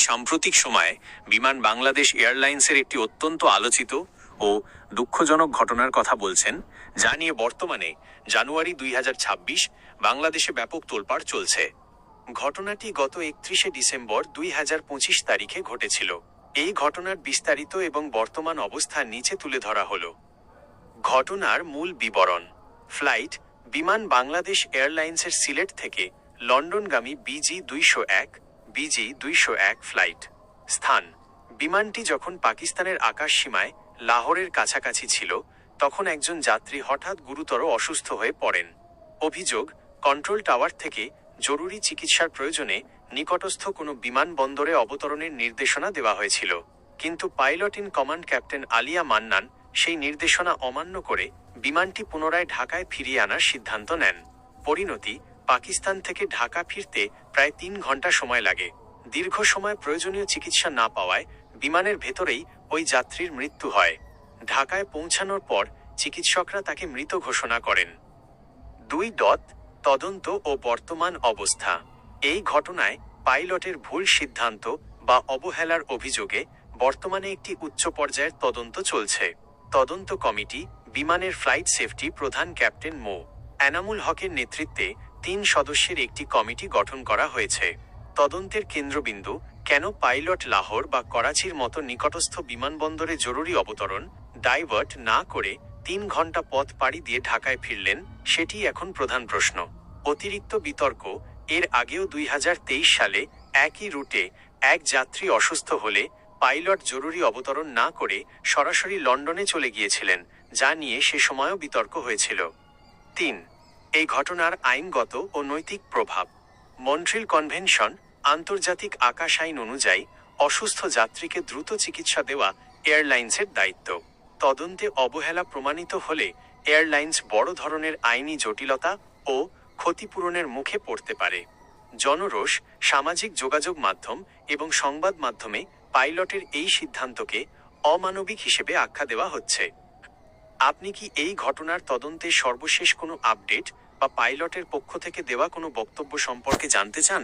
সাম্প্রতিক সময়ে বিমান বাংলাদেশ এয়ারলাইন্সের একটি অত্যন্ত আলোচিত ও দুঃখজনক ঘটনার কথা বলছেন, যা নিয়ে বর্তমানে জানুয়ারি 2026 বাংলাদেশে ব্যাপক তোলপাড় চলছে। ঘটনাটি গত 31শে ডিসেম্বর 2025 তারিখে ঘটেছিল। এই ঘটনার বিস্তারিত এবং বর্তমান অবস্থা নিচে তুলে ধরা হলো। ঘটনার মূল বিবরণ। ফ্লাইট বিমান বাংলাদেশ এয়ারলাইন্সের সিলেট থেকে লন্ডনগামী BG201 ফ্লাইট। স্থান বিমানটি যখন পাকিস্তানের আকাশ সীমায় লাহোরের কাছাকাছি ছিল, তখন একজন যাত্রী হঠাৎ গুরুতর অসুস্থ হয়ে পড়েন। অভিযোগ, কন্ট্রোল টাওয়ার থেকে জরুরি চিকিৎসার প্রয়োজনে নিকটস্থ কোনো বিমানবন্দরে অবতরণের নির্দেশনা দেওয়া হয়েছিল, কিন্তু pilot in command captain Aliya Mannan সেই নির্দেশনা অমান্য করে বিমানটি পুনরায় ঢাকায় ফিরিয়ে আনার সিদ্ধান্ত নেন। পরিণতি, পাকিস্তান থেকে ঢাকা ফিরতে প্রায় 3 ঘন্টা সময় লাগে। দীর্ঘ সময় প্রয়োজনীয় চিকিৎসা না পাওয়ায় বিমানের ভেতরেই ওই যাত্রীর মৃত্যু হয়। ঢাকায় পৌঁছানোর পর চিকিৎসকরা তাকে মৃত ঘোষণা করেন। 2. তদন্ত ও বর্তমান অবস্থা। এই ঘটনায় পাইলটের ভুল সিদ্ধান্ত বা অবহেলার অভিযোগে বর্তমানে একটি উচ্চ পর্যায়ের তদন্ত চলছে। তদন্ত কমিটি বিমানের ফ্লাইট সেফটি প্রধান ক্যাপ্টেন মো. এনামুল হকের নেতৃত্বে 3 সদস্যের একটি কমিটি গঠন করা হয়েছে। তদন্তের কেন্দ্রবিন্দু, কেন পাইলট লাহোর বা করাচির মতো নিকটস্থ বিমানবন্দরে জরুরি অবতরণ ডাইভার্ট না করে 3 ঘন্টা পথ পাড়ি দিয়ে ঢাকায় ফিরলেন, সেটি এখন প্রধান প্রশ্ন। অতিরিক্ত বিতর্ক, এর আগেও 2023 সালে একই রুটে এক যাত্রী অসুস্থ হলে পাইলট জরুরি অবতরণ না করে সরাসরি লন্ডনে চলে গিয়েছিলেন, যা নিয়ে সে সময়ও বিতর্ক হয়েছিল। 3. এই ঘটনার আইনগত ও নৈতিক প্রভাব। মন্ট্রিল কনভেনশন, আন্তর্জাতিক আকাশ আইন অনুযায়ী অসুস্থ যাত্রীকে দ্রুত চিকিৎসা দেওয়া এয়ারলাইন্সের দায়িত্ব। তদন্তে অবহেলা প্রমাণিত হলে এয়ারলাইন্স বড় ধরনের আইনি জটিলতা ও ক্ষতিপূরণের মুখে পড়তে পারে। জনরোষ, সামাজিক যোগাযোগ মাধ্যম এবং সংবাদ মাধ্যমে পাইলটের এই সিদ্ধান্তকে অমানবিক হিসেবে আখ্যা দেওয়া হচ্ছে। আপনি কি এই ঘটনার তদন্তে সর্বশেষ কোনো আপডেট বা পাইলটের পক্ষ থেকে দেওয়া কোনো বক্তব্য সম্পর্কে জানতে চান?